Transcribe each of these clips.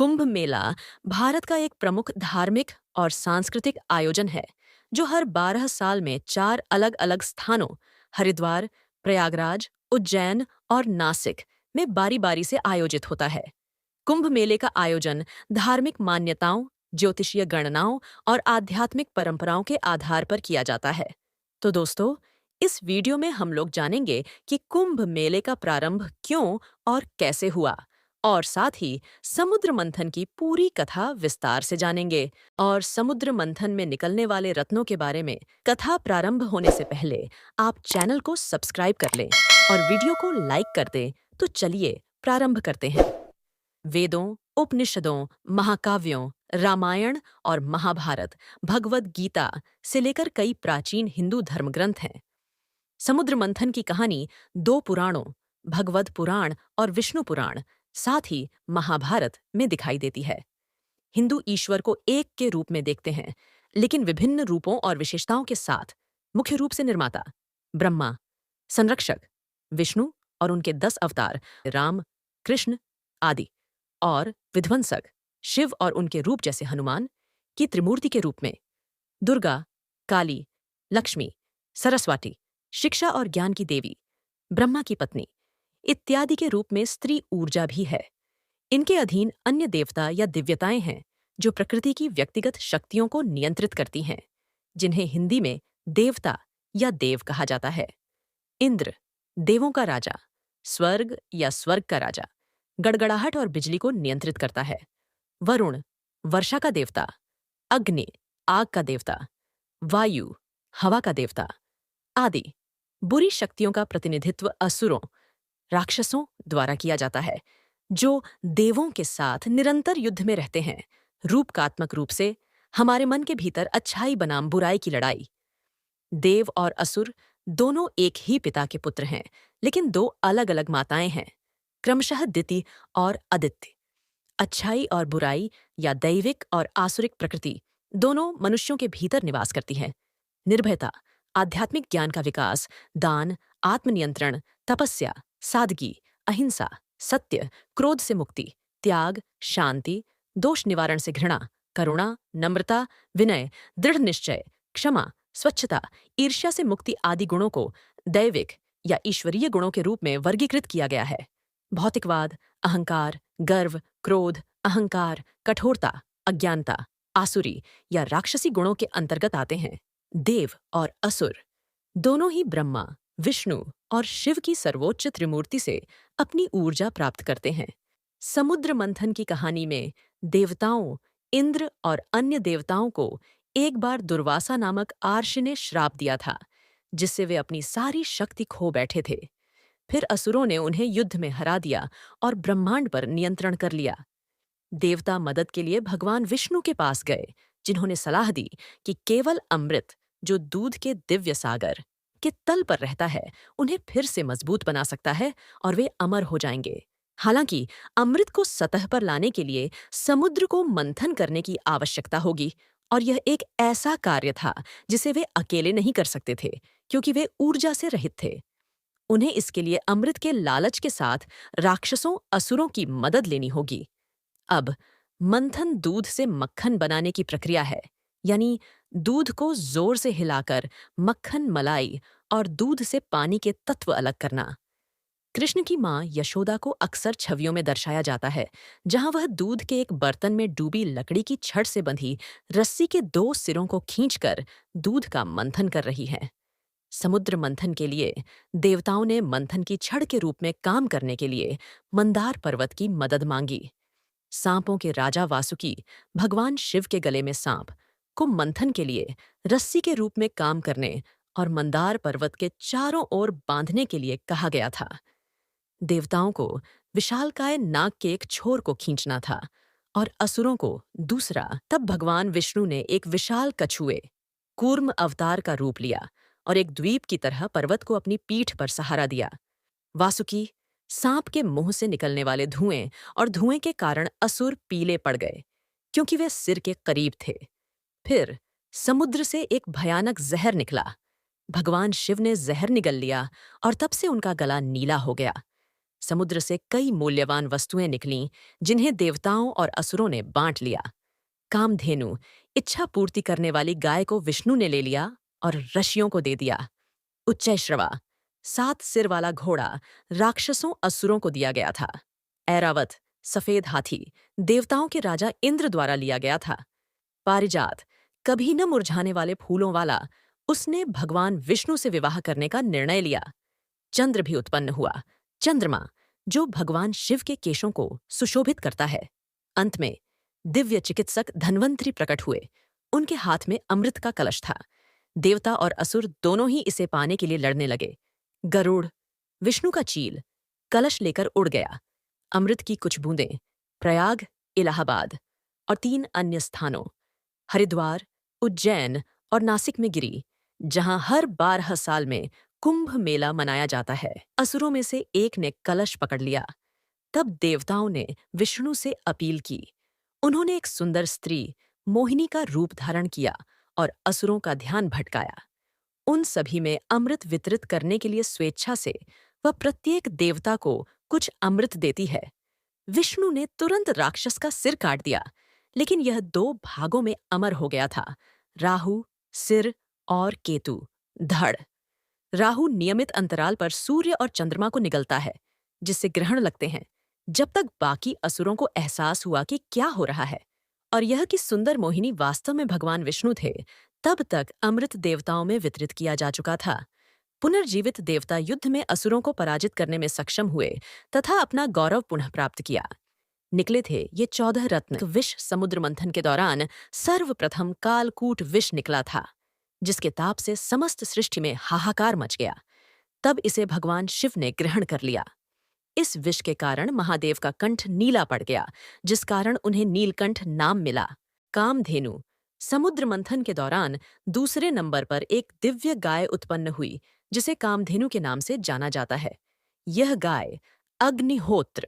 कुंभ मेला भारत का एक प्रमुख धार्मिक और सांस्कृतिक आयोजन है जो हर 12 साल में चार अलग-अलग स्थानों हरिद्वार, प्रयागराज, उज्जैन और नासिक में बारी-बारी से आयोजित होता है। कुंभ मेले का आयोजन धार्मिक मान्यताओं, ज्योतिषीय गणनाओं और आध्यात्मिक परंपराओं के आधार पर किया जाता है। तो दोस्तों, इस वीडियो में हम लोग जानेंगे कि कुंभ मेले का प्रारंभ क्यों और कैसे हुआ, और साथ ही समुद्र मंथन की पूरी कथा विस्तार से जानेंगे। और समुद्र मंथन में निकलने वाले रत्नों के बारे में कथा प्रारंभ होने से पहले आप चैनल को सब्सक्राइब कर लें और वीडियो को लाइक कर दें। तो चलिए प्रारंभ करते हैं। वेदों, उपनिषदों, महाकाव्यों, रामायण और महाभारत, भगवद गीता से लेकर कई प्राचीन हिंदू धर्मग्रंथ हैं। समुद्र मंथन की कहानी दो पुराणों, भगवद पुराण और विष्णु पुराण, साथ ही महाभारत में दिखाई देती है। हिंदू ईश्वर को एक के रूप में देखते हैं, लेकिन विभिन्न रूपों और विशेषताओं के साथ। मुख्य रूप से निर्माता ब्रह्मा, संरक्षक विष्णु और उनके 10 अवतार राम, कृष्ण आदि, और विध्वंसक शिव और उनके रूप जैसे हनुमान की त्रिमूर्ति के रूप में दुर्गा, काली, लक्ष्मी, सरस्वती, शिक्षा और ज्ञान की देवी, ब्रह्मा की पत्नी इत्यादि के रूप में स्त्री ऊर्जा भी है। इनके अधीन अन्य देवता या दिव्यताएं हैं जो प्रकृति की व्यक्तिगत शक्तियों को नियंत्रित करती हैं, जिन्हें हिंदी में देवता या देव कहा जाता है। इंद्र, देवों का राजा, स्वर्ग या स्वर्ग का राजा, गड़गड़ाहट और बिजली को नियंत्रित करता है। वरुण, वर्षा का देवता। अग्नि, आग का देवता। वायु, हवा का देवता आदि। बुरी शक्तियों का प्रतिनिधित्व असुरों, राक्षसों द्वारा किया जाता है, जो देवों के साथ निरंतर युद्ध में रहते हैं। रूपकात्मक रूप से हमारे मन के भीतर अच्छाई बनाम बुराई की लड़ाई। देव और असुर दोनों एक ही पिता के पुत्र हैं, लेकिन दो अलग-अलग माताएं हैं, क्रमशः दिति और अदिति। अच्छाई और बुराई या दैविक और आसुरिक प्रकृति दोनों मनुष्यों के भीतर निवास करती है। निर्भयता, आध्यात्मिक ज्ञान का विकास, दान, आत्मनियंत्रण, तपस्या, सादगी, अहिंसा, सत्य, क्रोध से मुक्ति, त्याग, शांति, दोष निवारण से घृणा, करुणा, नम्रता, विनय, दृढ़ निश्चय, क्षमा, स्वच्छता, ईर्ष्या से मुक्ति आदि गुणों को दैविक या ईश्वरीय गुणों के रूप में वर्गीकृत किया गया है। भौतिकवाद, अहंकार, गर्व, क्रोध, अहंकार, कठोरता, अज्ञानता, आसुरी या राक्षसी गुणों के अंतर्गत आते हैं। देव और असुर दोनों ही ब्रह्मा, विष्णु और शिव की सर्वोच्च त्रिमूर्ति से अपनी ऊर्जा प्राप्त करते हैं। समुद्र मंथन की कहानी में देवताओं, इंद्र और अन्य देवताओं को एक बार दुर्वासा नामक आर्षि ने श्राप दिया था, जिससे वे अपनी सारी शक्ति खो बैठे थे। फिर असुरों ने उन्हें युद्ध में हरा दिया और ब्रह्मांड पर नियंत्रण कर लिया। देवता मदद के लिए भगवान विष्णु के पास गए, जिन्होंने सलाह दी कि केवल अमृत, जो दूध के दिव्य सागर के तल पर रहता है, उन्हें फिर से मजबूत बना सकता है और वे अमर हो जाएंगे। हालांकि अमृत को सतह पर लाने के लिए समुद्र को मंथन करने की आवश्यकता होगी, और यह एक ऐसा कार्य था जिसे वे अकेले नहीं कर सकते थे, क्योंकि वे ऊर्जा से रहित थे। उन्हें इसके लिए अमृत के लालच के साथ राक्षसों, असुरों की मदद लेनी होगी। अब मंथन दूध से मक्खन बनाने की प्रक्रिया है, यानी दूध को जोर से हिलाकर मक्खन, मलाई और दूध से पानी के तत्व अलग करना। कृष्ण की मां यशोदा को अक्सर छवियों में दर्शाया जाता है, जहां वह दूध के एक बर्तन में डूबी लकड़ी की छड़ से बंधी रस्सी के दो सिरों को खींचकर दूध का मंथन कर रही है। समुद्र मंथन के लिए देवताओं ने मंथन की छड़ के रूप में काम करने के लिए मंदार पर्वत की मदद मांगी। सांपों के राजा वासुकी भगवान शिव के गले में सांप को मंथन के लिए रस्सी के रूप में काम करने और मंदार पर्वत के चारों ओर बांधने के लिए कहा गया था। देवताओं को विशालकाय नाग के एक छोर को खींचना था और असुरों को दूसरा। तब भगवान विष्णु ने एक विशाल कछुए, कूर्म अवतार का रूप लिया और एक द्वीप की तरह पर्वत को अपनी पीठ पर सहारा दिया। वासुकी सांप के मुंह से निकलने वाले धुएं और धुएं के कारण असुर पीले पड़ गए, क्योंकि वे सिर के करीब थे। फिर समुद्र से एक भयानक जहर निकला। भगवान शिव ने जहर निगल लिया और तब से उनका गला नीला हो गया। समुद्र से कई मूल्यवान वस्तुएं निकलीं, जिन्हें देवताओं और असुरों ने बांट लिया। कामधेनु, इच्छा पूर्ति करने वाली गाय को विष्णु ने ले लिया और ऋषियों को दे दिया। उच्चैश्रवा, 7 सिर वाला घोड़ा, राक्षसों असुरों को दिया गया था। ऐरावत, सफेद हाथी, देवताओं के राजा इंद्र द्वारा लिया गया था। पारिजात, कभी न मुरझाने वाले फूलों वाला, उसने भगवान विष्णु से विवाह करने का निर्णय लिया। चंद्र भी उत्पन्न हुआ, चंद्रमा, जो भगवान शिव के केशों को सुशोभित करता है। अंत में दिव्य चिकित्सक धन्वंतरि प्रकट हुए। उनके हाथ में अमृत का कलश था। देवता और असुर दोनों ही इसे पाने के लिए लड़ने लगे। गरुड़, विष्णु का चील, कलश लेकर उड़ गया। अमृत की कुछ बूंदें प्रयाग, इलाहाबाद और 3 अन्य स्थानों हरिद्वार, उज्जैन और नासिक में गिरी, जहां हर 12 साल में कुंभ मेला मनाया जाता है। असुरों में से एक ने कलश पकड़ लिया। तब देवताओं ने विष्णु से अपील की। उन्होंने एक सुंदर स्त्री, मोहिनी का रूप धारण किया और असुरों का ध्यान भटकाया। उन सभी में अमृत वितरित करने के लिए स्वेच्छा से वह प्रत्येक देवता को कुछ अमृत देती है। विष्णु ने तुरंत राक्षस का सिर काट दिया, लेकिन यह 2 भागों में अमर हो गया था। राहु, सिर और केतु, धड़। राहु नियमित अंतराल पर सूर्य और चंद्रमा को निगलता है, जिससे ग्रहण लगते हैं। जब तक बाकी असुरों को एहसास हुआ कि क्या हो रहा है और यह कि सुंदर मोहिनी वास्तव में भगवान विष्णु थे, तब तक अमृत देवताओं में वितरित किया जा चुका था। पुनर्जीवित देवता युद्ध में असुरों को पराजित करने में सक्षम हुए तथा अपना गौरव पुनः प्राप्त किया। निकले थे ये 14 रत्न। विष समुद्र मंथन के दौरान सर्वप्रथम कालकूट विष निकला था, जिसके ताप से समस्त सृष्टि में हाहाकार मच गया। तब इसे भगवान शिव ने ग्रहण कर लिया। इस विष के कारण महादेव का कंठ नीला पड़ गया, जिस कारण उन्हें नीलकंठ नाम मिला। कामधेनु, समुद्र मंथन के दौरान दूसरे नंबर पर एक दिव्य गाय उत्पन्न हुई, जिसे कामधेनु के नाम से जाना जाता है। यह गाय अग्निहोत्र,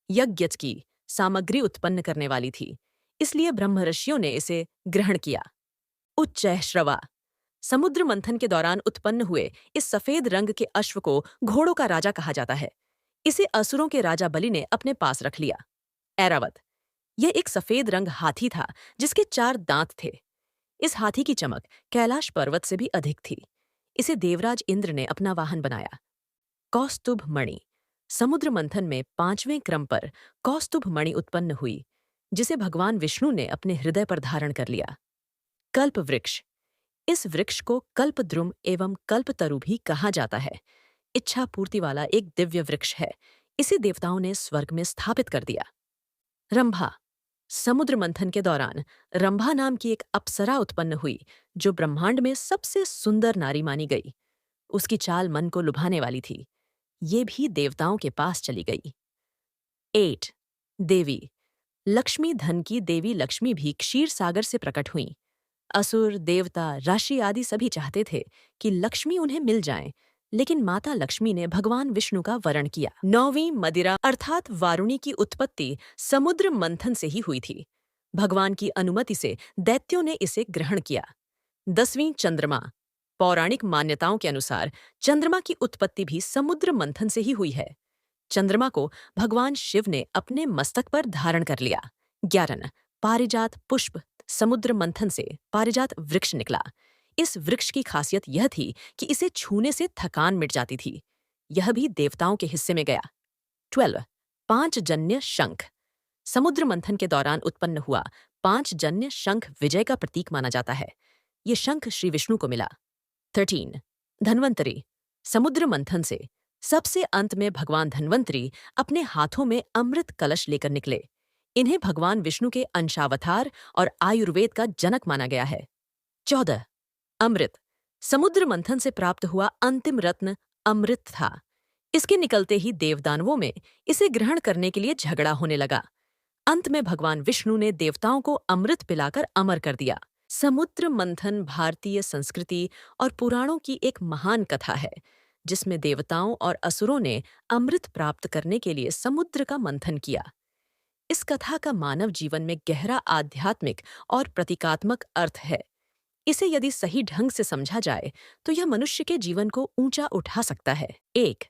यज्ञ की सामग्री उत्पन्न करने वाली थी, इसलिए ब्रह्मर्षियों ने इसे ग्रहण किया। उच्चैश्रवा, समुद्र मंथन के दौरान उत्पन्न हुए इस सफेद रंग के अश्व को घोड़ों का राजा कहा जाता है। इसे असुरों के राजा बलि ने अपने पास रख लिया। ऐरावत, यह एक सफेद रंग हाथी था जिसके 4 दांत थे। इस हाथी की चमक कैलाश पर्वत से भी अधिक थी। इसे देवराज इंद्र ने अपना वाहन बनाया। कौस्तुभ मणि, समुद्र मंथन में 5वें क्रम पर कौस्तुभ मणि उत्पन्न हुई, जिसे भगवान विष्णु ने अपने हृदय पर धारण कर लिया। कल्प वृक्ष, इस वृक्ष को कल्पद्रुम एवं कल्पतरु भी कहा जाता है। इच्छा पूर्ति वाला एक दिव्य वृक्ष है। इसे देवताओं ने स्वर्ग में स्थापित कर दिया। रंभा, समुद्र मंथन के दौरान रंभा नाम की एक अप्सरा उत्पन्न हुई, जो ब्रह्मांड में सबसे सुंदर नारी मानी गई। उसकी चाल मन को लुभाने वाली थी। ये भी देवताओं के पास चली गई। 8 देवी, लक्ष्मी धन की देवी लक्ष्मी भी क्षीर सागर से प्रकट हुईं। असुर, देवता, ऋषि आदि सभी चाहते थे कि लक्ष्मी उन्हें मिल जाए, लेकिन माता लक्ष्मी ने भगवान विष्णु का वरण किया। 9वीं मदिरा अर्थात वारुणी की उत्पत्ति समुद्र मंथन से ही हुई थी। भगवान की अनुमति से दैत्यों ने इसे ग्रहण किया। 10वीं चंद्रमा, पौराणिक मान्यताओं के अनुसार चंद्रमा की उत्पत्ति भी समुद्र मंथन से ही हुई है। चंद्रमा को भगवान शिव ने अपने मस्तक पर धारण कर लिया। 11 पारिजात पुष्प, समुद्र मंथन से पारिजात वृक्ष निकला। इस वृक्ष की खासियत यह थी कि इसे छूने से थकान मिट जाती थी। यह भी देवताओं के हिस्से में गया। 12 पांचजन्य शंख, समुद्र मंथन के दौरान उत्पन्न हुआ पांचजन्य शंख विजय का प्रतीक माना जाता है। ये शंख श्री विष्णु को मिला। 13 धन्वंतरि, समुद्र मंथन से सबसे अंत में भगवान धन्वंतरि अपने हाथों में अमृत कलश लेकर निकले। इन्हें भगवान विष्णु के अंशावतार और आयुर्वेद का जनक माना गया है। 14 अमृत, समुद्र मंथन से प्राप्त हुआ अंतिम रत्न अमृत था। इसके निकलते ही देवदानवों में इसे ग्रहण करने के लिए झगड़ा होने लगा। अंत में भगवान विष्णु ने देवताओं को अमृत पिलाकर अमर कर दिया। समुद्र मंथन भारतीय संस्कृति और पुराणों की एक महान कथा है, जिसमें देवताओं और असुरों ने अमृत प्राप्त करने के लिए समुद्र का मंथन किया। इस कथा का मानव जीवन में गहरा आध्यात्मिक और प्रतीकात्मक अर्थ है। इसे यदि सही ढंग से समझा जाए तो यह मनुष्य के जीवन को ऊंचा उठा सकता है। 1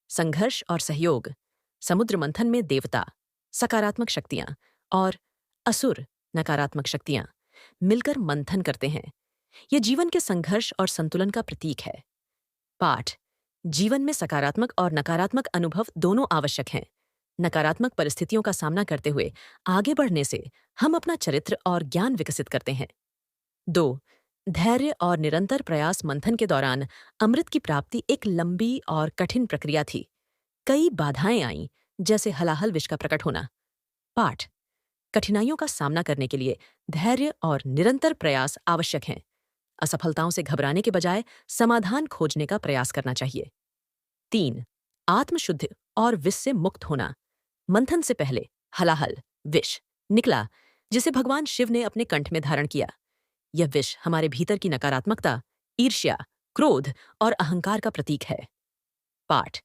संघर्ष और सहयोग, समुद्र मंथन में देवता, सकारात्मक शक्तियां, और असुर, नकारात्मक शक्तियां, मिलकर मंथन करते हैं। यह जीवन के संघर्ष और संतुलन का प्रतीक है। पाठ: जीवन में सकारात्मक और नकारात्मक अनुभव दोनों आवश्यक हैं। नकारात्मक परिस्थितियों का सामना करते हुए आगे बढ़ने से हम अपना चरित्र और ज्ञान विकसित करते हैं। 2. धैर्य और निरंतर प्रयास। मंथन के दौरान अमृत की प्राप्ति एक लंबी और कठिन प्रक्रिया थी। कई बाधाएं आईं, जैसे हलाहल विष का प्रकट होना। पाठ: कठिनाइयों का सामना करने के लिए धैर्य और निरंतर प्रयास आवश्यक हैं। असफलताओं से घबराने के बजाय समाधान खोजने का प्रयास करना चाहिए। 3. आत्मशुद्ध और विष से मुक्त होना। मंथन से पहले हलाहल विष निकला, जिसे भगवान शिव ने अपने कंठ में धारण किया। यह विष हमारे भीतर की नकारात्मकता, ईर्ष्या, क्रोध और अहंकार का प्रतीक है। पाठ: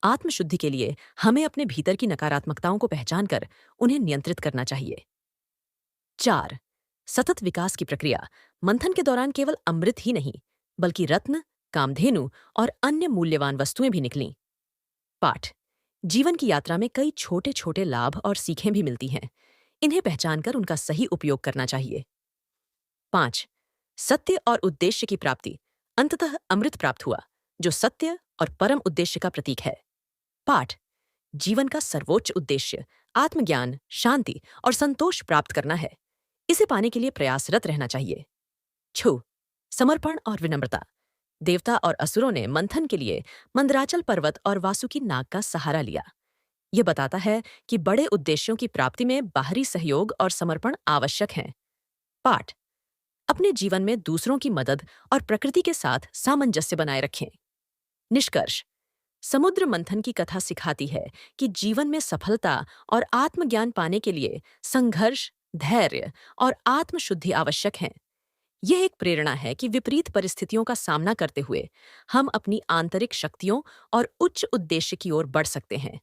आत्मशुद्धि के लिए हमें अपने भीतर की नकारात्मकताओं को पहचान कर उन्हें नियंत्रित करना चाहिए। 4. सतत विकास की प्रक्रिया। मंथन के दौरान केवल अमृत ही नहीं, बल्कि रत्न, कामधेनु और अन्य मूल्यवान वस्तुएं भी निकलीं। पाठ: जीवन की यात्रा में कई छोटे छोटे लाभ और सीखें भी मिलती हैं। इन्हें पहचानकर उनका सही उपयोग करना चाहिए। 5. सत्य और उद्देश्य की प्राप्ति। अंततः अमृत प्राप्त हुआ, जो सत्य और परम उद्देश्य का प्रतीक है। पाठ: जीवन का सर्वोच्च उद्देश्य आत्मज्ञान, शांति और संतोष प्राप्त करना है। इसे पाने के लिए प्रयासरत रहना चाहिए। 6. समर्पण और विनम्रता। देवता और असुरों ने मंथन के लिए मंदराचल पर्वत और वासुकी नाग का सहारा लिया। यह बताता है कि बड़े उद्देश्यों की प्राप्ति में बाहरी सहयोग और समर्पण आवश्यक हैं। पाठ: अपने जीवन में दूसरों की मदद और प्रकृति के साथ सामंजस्य बनाए रखें। निष्कर्ष: समुद्र मंथन की कथा सिखाती है कि जीवन में सफलता और आत्मज्ञान पाने के लिए संघर्ष, धैर्य और आत्मशुद्धि आवश्यक हैं। यह एक प्रेरणा है कि विपरीत परिस्थितियों का सामना करते हुए हम अपनी आंतरिक शक्तियों और उच्च उद्देश्य की ओर बढ़ सकते हैं।